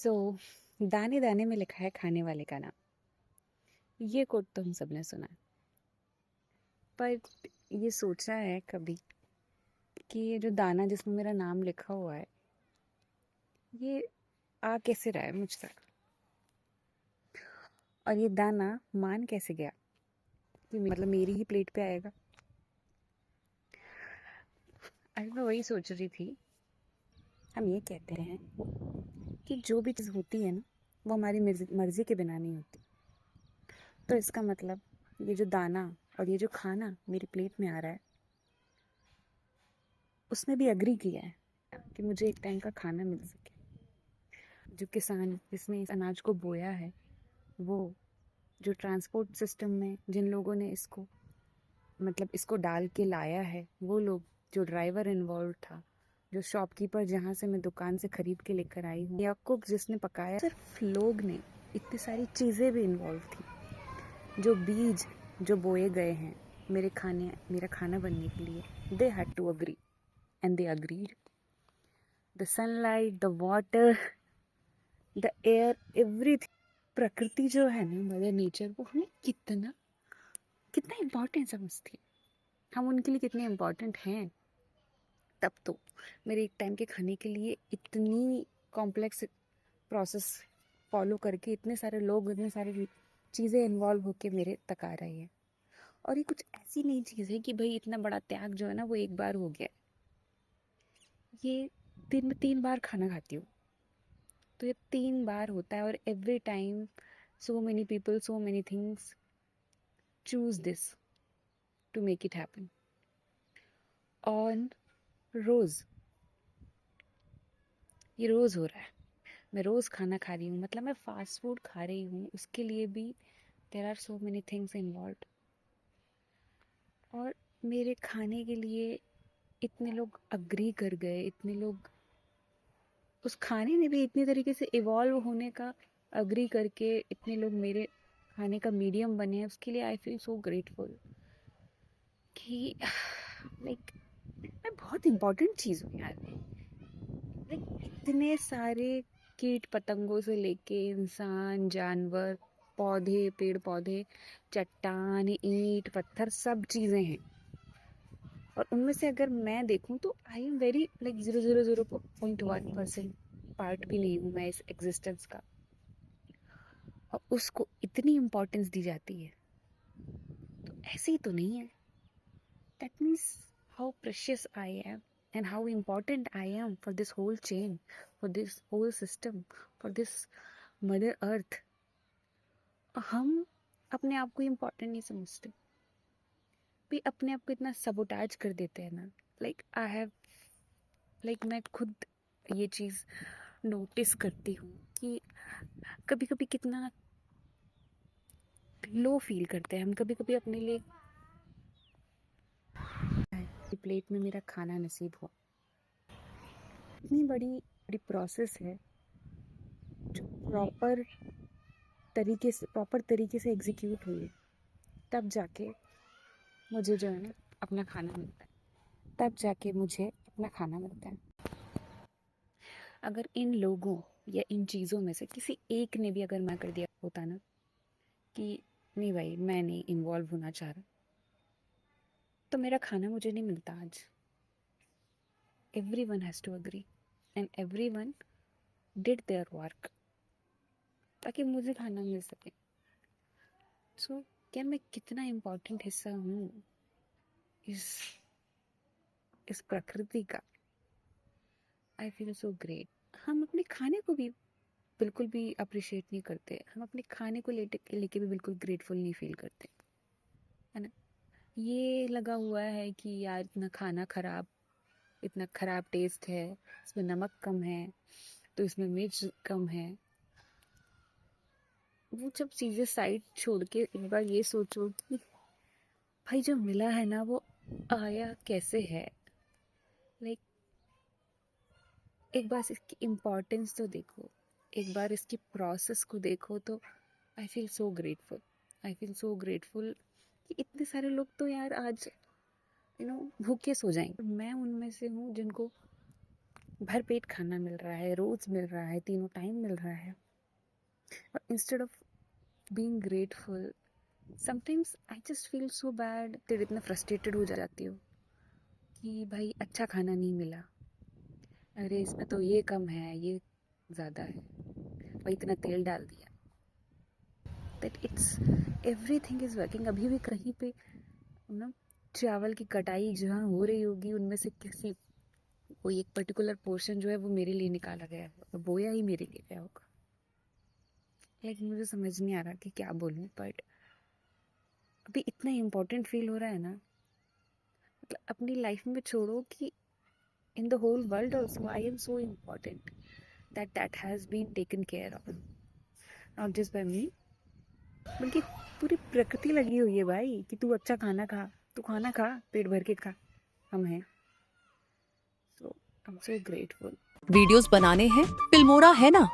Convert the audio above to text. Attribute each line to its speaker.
Speaker 1: सो दाने दाने में लिखा है खाने वाले का नाम। ये कोट तो हम सब ने सुना है, पर ये सोचा है कभी कि ये जो दाना जिसमें मेरा नाम लिखा हुआ है, ये आ कैसे रहा है मुझ तक, और ये दाना मान कैसे गया कि मतलब मेरी ही प्लेट पे आएगा। आज मैं वही सोच रही थी। हम ये कहते हैं कि जो भी चीज़ होती है ना, वो हमारी मर्जी के बिना नहीं होती। तो इसका मतलब ये जो दाना और ये जो खाना मेरी प्लेट में आ रहा है, उसने भी अग्री किया है कि मुझे एक टाइम का खाना मिल सके। जो किसान जिसने इस अनाज को बोया है, वो जो ट्रांसपोर्ट सिस्टम में जिन लोगों ने इसको मतलब इसको डाल के लाया है, वो लोग, जो ड्राइवर इन्वॉल्व था, जो शॉपकीपर जहाँ से मैं दुकान से खरीद के लेकर आई हूँ, या कुक जिसने पकाया, सिर्फ लोग नहीं, इतनी सारी चीज़ें भी इन्वॉल्व थी। जो बीज जो बोए गए हैं मेरा खाना बनने के लिए, they had to agree and they agreed. The sunlight, the water, the air, everything. प्रकृति जो है ना, मदर नेचर, वो हमें कितना कितना इम्पोर्टेंट समझती है। हम उनके लिए कितने इम्पोर्टेंट हैं। तब तो मेरे एक टाइम के खाने के लिए इतनी कॉम्प्लेक्स प्रोसेस फॉलो करके इतने सारे लोग, इतने सारी चीज़ें इन्वॉल्व होके मेरे तक आ रही है। और ये कुछ ऐसी नई चीज़ है कि भाई इतना बड़ा त्याग जो है ना, वो एक बार हो गया। ये दिन में 3 बार खाना खाती हूँ, तो ये 3 बार होता है, और every time so many people, so many things choose this to make it happen on रोज। ये रोज हो रहा है। मैं रोज खाना खा रही हूँ, मतलब मैं फास्ट फूड खा रही हूँ, उसके लिए भी there are so many things involve. और मेरे खाने के लिए इतने लोग अग्री कर गए, इतने लोग, उस खाने ने भी इतनी तरीके से इवॉल्व होने का अग्री करके इतने लोग मेरे खाने का मीडियम बने हैं, उसके लिए आई फील सो ग्रेटफुल कि लाइक मैं बहुत इम्पोर्टेंट चीज़ हूँ यार। लाइक इतने सारे कीट पतंगों से लेके इंसान, जानवर, पौधे, पेड़ पौधे, चट्टान, ईंट पत्थर, सब चीज़ें हैं। और उनमें से अगर मैं देखूं तो I am very like 0.01% part भी नहीं हूँ मैं इस एग्जिस्टेंस का, और उसको इतनी इम्पोर्टेंस दी जाती है। तो ऐसे ही तो नहीं है। That means how precious I am and how important I am for this whole chain, for this whole system, for this mother earth. हम अपने आप को इम्पोर्टेंट नहीं समझते, भी अपने आप को इतना सबोटाज कर देते हैं ना। लाइक आई हैव, लाइक मैं खुद ये चीज़ नोटिस करती हूँ कि कभी कभी कितना लो फील करते हैं हम, कभी कभी अपने लिए। प्लेट में मेरा खाना नसीब हो, इतनी बड़ी बड़ी प्रोसेस है जो प्रॉपर तरीके से एग्जीक्यूट हुई है, तब जाके मुझे जो है ना अपना खाना मिलता है, तब जाके मुझे अपना खाना मिलता है। अगर इन लोगों या इन चीज़ों में से किसी एक ने भी अगर मैं कर दिया होता ना कि नहीं भाई मैं नहीं इन्वॉल्व होना चाह रहा, तो मेरा खाना मुझे नहीं मिलता आज। Everyone has to agree and everyone did their work ताकि मुझे खाना मिल सके। सो क्या मैं कितना इम्पोर्टेंट हिस्सा हूँ इस इस प्रकृति का। I feel so great. हम अपने खाने को भी बिल्कुल भी अप्रिशिएट नहीं करते, हम अपने खाने को लेके भी बिल्कुल ग्रेटफुल नहीं फील करते, है ना। ये लगा हुआ है कि यार इतना खराब टेस्ट है, इसमें नमक कम है, तो इसमें मिर्च कम है। वो जब चीज़ें साइड छोड़ के एक बार ये सोचो कि भाई जो मिला है ना, वो आया कैसे है। लाइक एक बार इसकी इम्पोर्टेंस तो देखो, एक बार इसकी प्रोसेस को देखो, तो I feel so grateful. I feel so grateful कि इतने सारे लोग तो यार आज भूखे सो जाएंगे। मैं उनमें से हूँ जिनको भर पेट खाना मिल रहा है, रोज मिल रहा है, तीनों टाइम मिल रहा है। और instead of being grateful, sometimes I just feel so bad, फिर इतना फ्रस्ट्रेटेड हो जाती हूँ कि भाई अच्छा खाना नहीं मिला, अरे इसमें तो ये कम है, ये ज़्यादा है, और इतना तेल डाल दिया, that it's everything is working. अभी भी कहीं पे ना चावल की कटाई जहाँ हो रही होगी, उनमें से किसी कोई एक पर्टिकुलर पोर्शन जो है वो मेरे लिए निकाला गया है, तो बोया ही मेरे लिए गया होगा। लेकिन मुझे समझ नहीं आ रहा कि क्या बोलूँ, बट अभी इतना इम्पोर्टेंट फील हो रहा है ना, मतलब अपनी लाइफ में छोड़ो कि in the whole world also I am so important that has been taken care of, not just by me, बल्कि पूरी प्रकृति लगी हुई है भाई कि तू अच्छा खाना खा, तू खाना खा, पेट भर के खा, हम हैं। So I'm so grateful।
Speaker 2: Videos बनाने हैं, फिल्मोरा है ना।